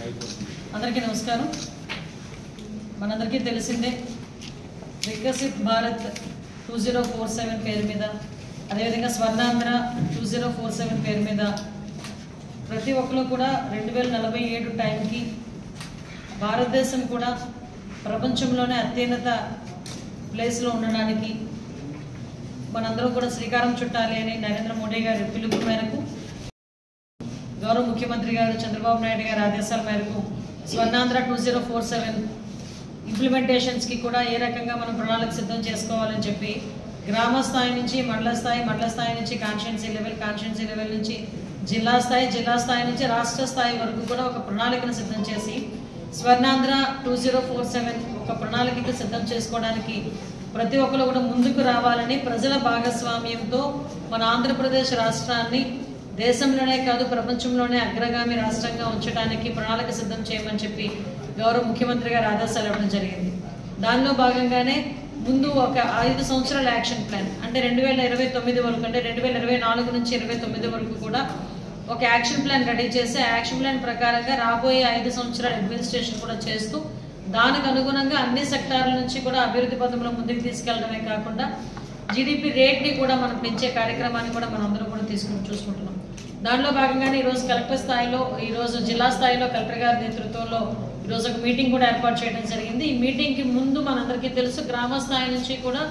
అందరికీ నమస్కారం. మనందరికీ తెలిసిందే వికసిత్ భారత్ 2047 పేరు మీద, అదేవిధంగా స్వర్ణాంధ్ర 2047 పేరు మీద ప్రతి ఒక్కరు కూడా 2047 టైంకి భారతదేశం కూడా ప్రపంచంలోనే అత్యున్నత ప్లేస్లో ఉండడానికి మనందరం కూడా శ్రీకారం చుట్టాలి అని నరేంద్ర మోడీ గారి పిలుపు మేరకు, గౌరవ ముఖ్యమంత్రి గారు చంద్రబాబు నాయుడు గారి ఆదేశాల మేరకు స్వర్ణాంధ్ర 2047 ఇంప్లిమెంటేషన్స్కి కూడా ఏ రకంగా మనం ప్రణాళిక సిద్ధం చేసుకోవాలని చెప్పి గ్రామ స్థాయి నుంచి మండల స్థాయి నుంచి కాన్స్టిట్యున్సీ లెవెల్ నుంచి జిల్లా స్థాయి నుంచి రాష్ట్ర స్థాయి వరకు కూడా ఒక ప్రణాళికను సిద్ధం చేసి స్వర్ణాంధ్ర 2047 ఒక ప్రణాళికను సిద్ధం చేసుకోవడానికి ప్రతి ఒక్కరు కూడా ముందుకు రావాలని, ప్రజల భాగస్వామ్యంతో మన ఆంధ్రప్రదేశ్ రాష్ట్రాన్ని దేశంలోనే కాదు ప్రపంచంలోనే అగ్రగామి రాష్ట్రంగా ఉంచడానికి ప్రణాళిక సిద్ధం చేయమని చెప్పి గౌరవ ముఖ్యమంత్రి గారు ఆదేశాలు ఇవ్వడం జరిగింది. దానిలో భాగంగానే ముందు ఒక 5 సంవత్సరాల యాక్షన్ ప్లాన్, అంటే 2029 వరకు, అంటే 2024 నుంచి 2029 వరకు కూడా ఒక యాక్షన్ ప్లాన్ రెడీ చేసి ఆ యాక్షన్ ప్లాన్ ప్రకారంగా రాబోయే 5 సంవత్సరాల అడ్మినిస్ట్రేషన్ కూడా చేస్తూ దానికి అనుగుణంగా అన్ని సెక్టార్ల నుంచి కూడా అభివృద్ధి పథంలో ముందుకు తీసుకెళ్లడమే కాకుండా జీడిపి రేట్ని కూడా మనం పెంచే కార్యక్రమాన్ని కూడా మనం అందరం కూడా చూసుకుంటున్నాం. దానిలో భాగంగానే ఈరోజు కలెక్టర్ స్థాయిలో, ఈరోజు జిల్లా స్థాయిలో కలెక్టర్ గారి నేతృత్వంలో ఈరోజు ఒక మీటింగ్ కూడా ఏర్పాటు చేయడం జరిగింది. ఈ మీటింగ్కి ముందు మనందరికీ తెలుసు, గ్రామ స్థాయి నుంచి కూడా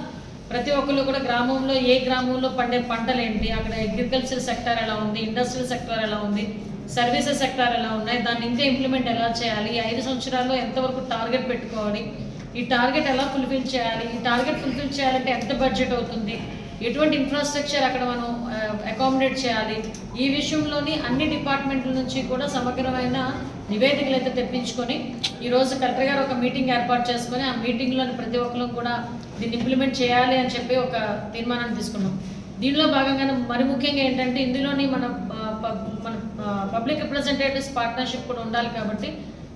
ప్రతి ఒక్కరు కూడా గ్రామంలో ఏ గ్రామంలో పండే పంటలు ఏంటి, అక్కడ అగ్రికల్చర్ సెక్టార్ ఎలా ఉంది, ఇండస్ట్రియల్ సెక్టార్ ఎలా ఉంది, సర్వీసెస్ సెక్టార్ ఎలా ఉన్నాయి, దాన్ని ఇంకా ఇంప్లిమెంట్ ఎలా చేయాలి, 5 సంవత్సరాల్లో ఎంతవరకు టార్గెట్ పెట్టుకోవాలి, ఈ టార్గెట్ ఎలా ఫుల్ఫిల్ చేయాలి, ఈ టార్గెట్ ఫుల్ఫిల్ చేయాలంటే ఎంత బడ్జెట్ అవుతుంది, ఎటువంటి ఇన్ఫ్రాస్ట్రక్చర్ అక్కడ మనం అకామిడేట్ చేయాలి, ఈ విషయంలోని అన్ని డిపార్ట్మెంట్ల నుంచి కూడా సమగ్రమైన నివేదికలు అయితే తెప్పించుకొని ఈరోజు కలెక్టర్ గారు ఒక మీటింగ్ ఏర్పాటు చేసుకొని ఆ మీటింగ్లోని ప్రతి ఒక్కరు కూడా దీన్ని ఇంప్లిమెంట్ చేయాలి అని చెప్పి ఒక తీర్మానాన్ని తీసుకున్నాం. దీనిలో భాగంగానే మరి ముఖ్యంగా ఏంటంటే ఇందులోని మన పబ్లిక్ రిప్రజెంటేటివ్స్ పార్ట్నర్షిప్ కూడా ఉండాలి. కాబట్టి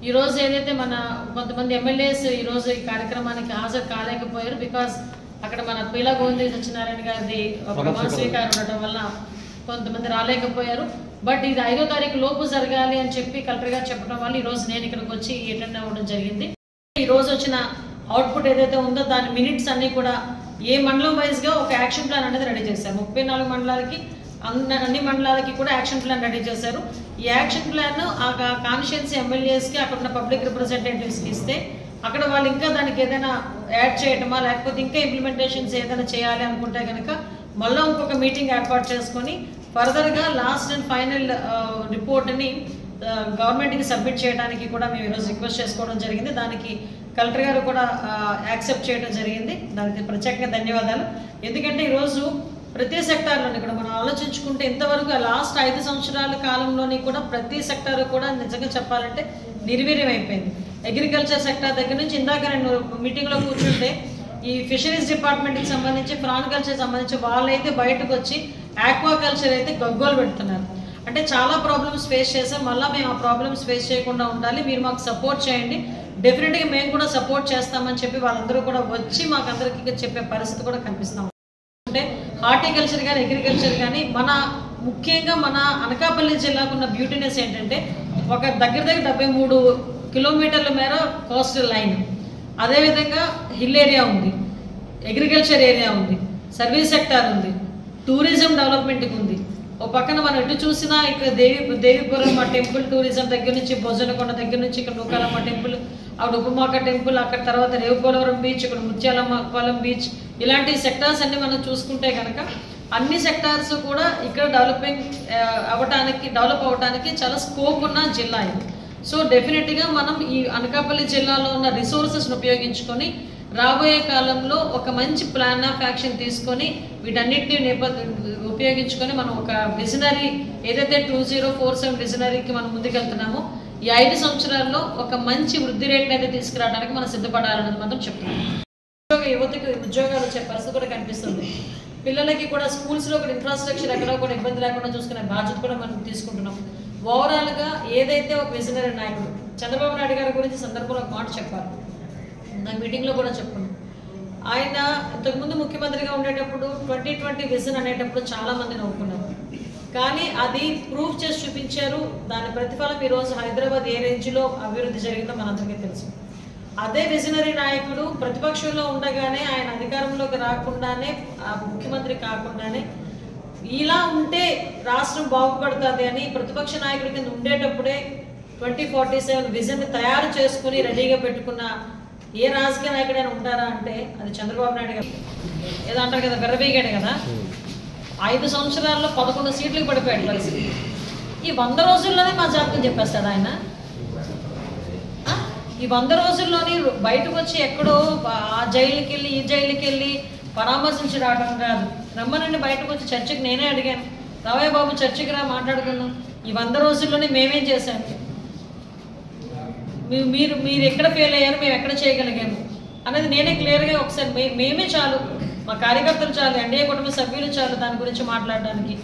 ఈరోజు ఏదైతే మన కొంతమంది ఎమ్మెల్యేస్ ఈరోజు ఈ కార్యక్రమానికి హాజరు కాలేకపోయారు, బికాస్ అక్కడ మన పీలా గోవింద సత్యనారాయణ గారిది ప్రమాణ స్వీకారం ఉండటం వల్ల కొంతమంది రాలేకపోయారు. బట్ ఇది 5వ తారీఖు లోపు జరగాలి అని చెప్పి కలెక్టర్ గారు చెప్పడం వల్ల ఈరోజు నేను ఇక్కడికి వచ్చి అటెండ్ అవ్వడం జరిగింది. ఈరోజు వచ్చిన అవుట్పుట్ ఏదైతే ఉందో దాని మినిట్స్ అన్నీ కూడా ఏ మండలం వైజ్గా ఒక యాక్షన్ ప్లాన్ అనేది రెడీ చేశారు. 34 మండలాలకి అన్ని మండలాలకి కూడా యాక్షన్ ప్లాన్ రెడీ చేశారు. ఈ యాక్షన్ ప్లాన్ ఆ కాన్స్టిట్యున్సీ ఎమ్మెల్యేస్కి అక్కడ ఉన్న పబ్లిక్ రిప్రజెంటేటివ్స్కి ఇస్తే అక్కడ వాళ్ళు ఇంకా దానికి ఏదైనా యాడ్ చేయటమా లేకపోతే ఇంకా ఇంప్లిమెంటేషన్స్ ఏదైనా చేయాలి అనుకుంటే కనుక మళ్ళీ ఇంకొక మీటింగ్ ఏర్పాటు చేసుకొని ఫర్దర్గా లాస్ట్ అండ్ ఫైనల్ రిపోర్ట్ని గవర్నమెంట్కి సబ్మిట్ చేయడానికి కూడా మేము ఈరోజు రిక్వెస్ట్ చేసుకోవడం జరిగింది. దానికి కలెక్టర్ గారు కూడా యాక్సెప్ట్ చేయడం జరిగింది. దానికి ప్రత్యేకంగా ధన్యవాదాలు. ఎందుకంటే ఈరోజు ప్రతి సెక్టార్లోని కూడా మనం ఆలోచించుకుంటే ఇంతవరకు లాస్ట్ 5 సంవత్సరాల కాలంలోని కూడా ప్రతి సెక్టార్ కూడా నిజంగా చెప్పాలంటే నిర్వీర్యం అయిపోయింది. అగ్రికల్చర్ సెక్టార్ దగ్గర నుంచి ఇందాక నేను మీటింగ్లో కూర్చుంటే ఈ ఫిషరీస్ డిపార్ట్మెంట్కి సంబంధించి, ప్రాన్ కల్చర్ సంబంధించి వాళ్ళైతే బయటకు వచ్చి ఆక్వాకల్చర్ అయితే గగ్గోలు పెడుతున్నారు. అంటే చాలా ప్రాబ్లమ్స్ ఫేస్ చేసాం. మళ్ళీ మేము ఆ ప్రాబ్లమ్స్ ఫేస్ చేయకుండా ఉండాలి, మీరు మాకు సపోర్ట్ చేయండి, డెఫినెట్గా మేము కూడా సపోర్ట్ చేస్తామని చెప్పి వాళ్ళందరూ కూడా వచ్చి మాకు అందరికీ చెప్పే పరిస్థితి కూడా కనిపిస్తాం. అంటే హార్టికల్చర్ కానీ అగ్రికల్చర్ కానీ ముఖ్యంగా మన అనకాపల్లి జిల్లాకు ఉన్న బ్యూటీనెస్ ఏంటంటే ఒక దగ్గర 73 కిలోమీటర్ల మేర కోస్టల్ లైన్, అదేవిధంగా హిల్ ఏరియా ఉంది, అగ్రికల్చర్ ఏరియా ఉంది, సర్వీస్ సెక్టార్ ఉంది, టూరిజం డెవలప్మెంట్కి ఉంది. ఓ పక్కన మనం ఎటు చూసినా ఇక్కడ దేవిపురం టెంపుల్ టూరిజం దగ్గర నుంచి, భోజనకొండ దగ్గర నుంచి ఇక్కడ నూకాలమ్మ టెంపుల్, అక్కడ ఉపమాక టెంపుల్, అక్కడ తర్వాత రేవుపోలవరం బీచ్, ఇక్కడ ముత్యాలమ్మ బీచ్, ఇలాంటి సెక్టార్స్ అన్ని మనం చూసుకుంటే కనుక అన్ని సెక్టార్స్ కూడా ఇక్కడ డెవలప్ అవ్వడానికి చాలా స్కోప్ ఉన్న జిల్లా ఇది. సో డెఫినెట్గా మనం ఈ అనకాపల్లి జిల్లాలో ఉన్న రిసోర్సెస్ను ఉపయోగించుకొని రాబోయే కాలంలో ఒక మంచి ప్లాన్ ఆఫ్ యాక్షన్ తీసుకొని వీటన్నిటిని ఉపయోగించుకొని మనం ఒక విజనరీ ఏదైతే 2047 విజనరీకి మనం ముందుకెళ్తున్నామో ఈ 5 సంవత్సరాల్లో ఒక మంచి వృద్ధి రేట్ని అయితే తీసుకురావడానికి మనం సిద్ధపడాలన్నది మాత్రం చెప్తున్నాం. యువతకి ఉద్యోగాలు వచ్చే పరిస్థితి కూడా కనిపిస్తుంది. పిల్లలకి కూడా స్కూల్స్లో కూడా ఇన్ఫ్రాస్ట్రక్చర్ ఎక్కడో కూడా ఇబ్బంది లేకుండా చూసుకునే బాధ్యత కూడా మనం తీసుకుంటున్నాం. ఓవరాల్గా ఏదైతే ఒక విజనరీ నాయకుడు చంద్రబాబు నాయుడు గారి గురించి సందర్భంలో ఒక మాట చెప్పారు, నా మీటింగ్లో కూడా చెప్పుకున్నాం. ఆయన ఇంతకుముందు ముఖ్యమంత్రిగా ఉండేటప్పుడు 2020 విజన్ అనేటప్పుడు చాలామంది నవ్వుకున్నారు. కానీ అది ప్రూవ్ చేసి చూపించారు. దాని ప్రతిఫలం ఈరోజు హైదరాబాద్ ఏ రేంజ్లో అభివృద్ధి జరిగిందో మనందరికీ తెలుసు. అదే విజనరీ నాయకుడు ప్రతిపక్షంలో ఉండగానే ఆయన అధికారంలోకి రాకుండానే ముఖ్యమంత్రి కాకుండానే ఇలా ఉంటే రాష్ట్రం బాగుపడుతుంది అని ప్రతిపక్ష నాయకుడి కింద ఉండేటప్పుడే 2047 విజన్ తయారు చేసుకుని రెడీగా పెట్టుకున్న ఏ రాజకీయ నాయకుడైనా ఉంటారా అంటే అది చంద్రబాబు నాయుడు గారు. ఏదో అంటారు కదా, బెర్రబీగాడు కదా. 5 సంవత్సరాల్లో 11 సీట్లకు పడిపోయాడు పరిస్థితి. ఈ 100 రోజుల్లోనే మా జాతకం చెప్పేస్తాడు ఆయన. ఈ 100 రోజుల్లోని బయటకు వచ్చి ఎక్కడో ఆ జైలుకి వెళ్ళి ఈ జైలుకి వెళ్ళి పరామర్శించి రావడం కాదు. రమ్మనండి బయటకు వచ్చి చర్చకి నేనే అడిగాను, రావయ్య బాబు చర్చకి రా మాట్లాడుకున్నాం. ఈ 100 రోజుల్లోనే మేమేం చేశాము, మీరు ఎక్కడ ఫెయిల్ అయ్యారు, మేము ఎక్కడ చేయగలిగాము అనేది నేనే క్లియర్గా ఒకసారి మేమే చాలు, మా కార్యకర్తలు చాలు, ఎన్డీఏ కుటుంబ సభ్యులు చాలు దాని గురించి మాట్లాడడానికి.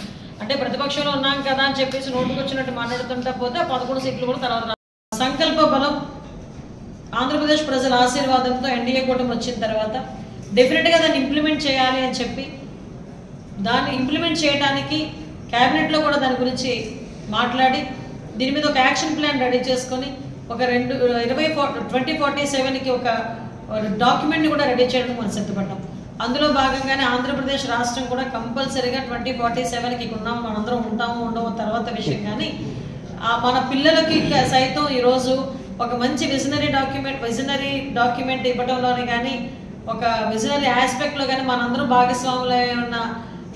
అంటే ప్రతిపక్షంలో ఉన్నాం కదా అని చెప్పేసి నోటుకు వచ్చినట్టు మాట్లాడుతుంటా పోతే 11 సీట్లు కూడా తర్వాత సంకల్ప బలం ఆంధ్రప్రదేశ్ ప్రజల ఆశీర్వాదంతో ఎన్డీఏ కూటమి వచ్చిన తర్వాత డెఫినెట్గా దాన్ని ఇంప్లిమెంట్ చేయాలి అని చెప్పి దాన్ని ఇంప్లిమెంట్ చేయడానికి క్యాబినెట్లో కూడా దాని గురించి మాట్లాడి దీని మీద ఒక యాక్షన్ ప్లాన్ రెడీ చేసుకొని ఒక 2047కి ఒక డాక్యుమెంట్ని కూడా రెడీ చేయడానికి మనం సిద్ధపడ్డాం. అందులో భాగంగానే ఆంధ్రప్రదేశ్ రాష్ట్రం కూడా కంపల్సరీగా 2047కి ఉన్నాము, మనందరం ఉంటాము ఉండవు తర్వాత విషయం. కానీ మన పిల్లలకి సైతం ఈరోజు ఒక మంచి విజనరీ డాక్యుమెంట్ ఇవ్వడంలోనే కానీ ఒక విజనరీ ఆస్పెక్ట్లో కానీ మనందరం భాగస్వాములై ఉన్న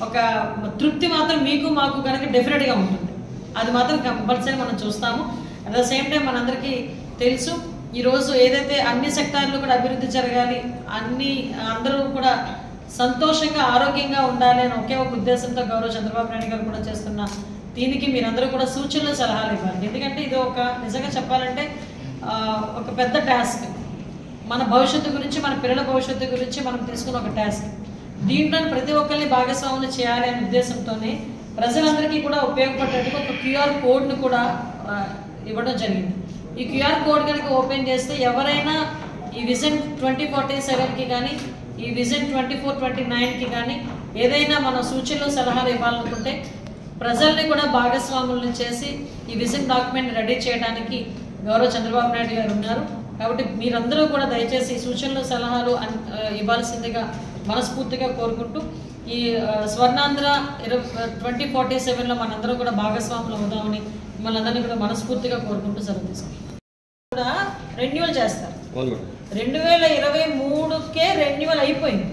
ఒక తృప్తి మాత్రం మీకు మాకు కనుక డెఫినెట్గా ఉంటుంది. అది మాత్రం కంపల్సరీ మనం చూస్తాము. అట్ ద సేమ్ టైం మనందరికీ తెలుసు ఈరోజు ఏదైతే అన్ని సెక్టార్లు కూడా అభివృద్ధి జరగాలి, అందరూ కూడా సంతోషంగా ఆరోగ్యంగా ఉండాలి అని ఒకే ఒక ఉద్దేశంతో గౌరవ చంద్రబాబు నాయుడు గారు కూడా చేస్తున్న దీనికి మీరందరూ కూడా సూచనలు సలహాలు ఇవ్వాలి. ఎందుకంటే ఇది ఒక నిజంగా చెప్పాలంటే ఒక పెద్ద టాస్క్. మన భవిష్యత్తు గురించి, మన పిల్లల భవిష్యత్తు గురించి మనం తీసుకున్న ఒక టాస్క్. దీంట్లో ప్రతి ఒక్కరిని భాగస్వాములు చేయాలి అనే ఉద్దేశంతోనే ప్రజలందరికీ కూడా ఉపయోగపడేట్టుగా ఒక క్యూఆర్ కోడ్ను కూడా ఇవ్వడం జరిగింది. ఈ క్యూఆర్ కోడ్ కనుక ఓపెన్ చేస్తే ఎవరైనా ఈ విజన్ 2047కి కానీ ఈ విజన్ 2429కి కానీ ఏదైనా మన సూచనలు సలహాలు ఇవ్వాలనుకుంటే ప్రజల్ని కూడా భాగస్వాములను చేసి ఈ విజన్ డాక్యుమెంట్ రెడీ చేయడానికి గౌరవ చంద్రబాబు నాయుడు గారు ఉన్నారు. కాబట్టి మీరందరూ కూడా దయచేసి సూచనలు సలహాలు ఇవ్వాల్సిందిగా మనస్ఫూర్తిగా కోరుకుంటూ ఈ స్వర్ణాంధ్ర 2047లో మనందరూ కూడా భాగస్వాములు అవుదామని మిమ్మల్ని అందరినీ కూడా మనస్ఫూర్తిగా కోరుకుంటూ సెలవు తీసుకుంటాం. కూడా రెన్యువల్ చేస్తారు. 2023కే రెన్యువల్ అయిపోయింది.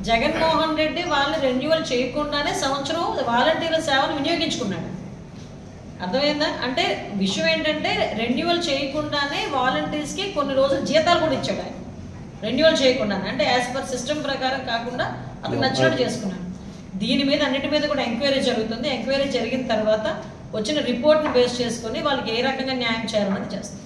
జగన్మోహన్ రెడ్డి వాళ్ళని రెన్యువల్ చేయకుండానే సంవత్సరం వాలంటీర్ల సేవను వినియోగించుకున్నాడు. అర్థమైందా? అంటే విషయం ఏంటంటే రెన్యువల్ చేయకుండానే వాలంటీర్స్కి కొన్ని రోజులు జీతాలు కూడా ఇచ్చాడు ఆయన. రెన్యువల్ చేయకుండానే అంటే యాజ్ పర్ సిస్టమ్ ప్రకారం కాకుండా అతను నచ్చినట్టు చేసుకున్నాడు. దీని మీద అన్నిటి మీద కూడా ఎంక్వైరీ జరుగుతుంది. ఎంక్వైరీ జరిగిన తర్వాత వచ్చిన రిపోర్ట్ని బేస్ చేసుకొని వాళ్ళకి ఏ రకంగా న్యాయం చేయాలన్నది చేస్తారు.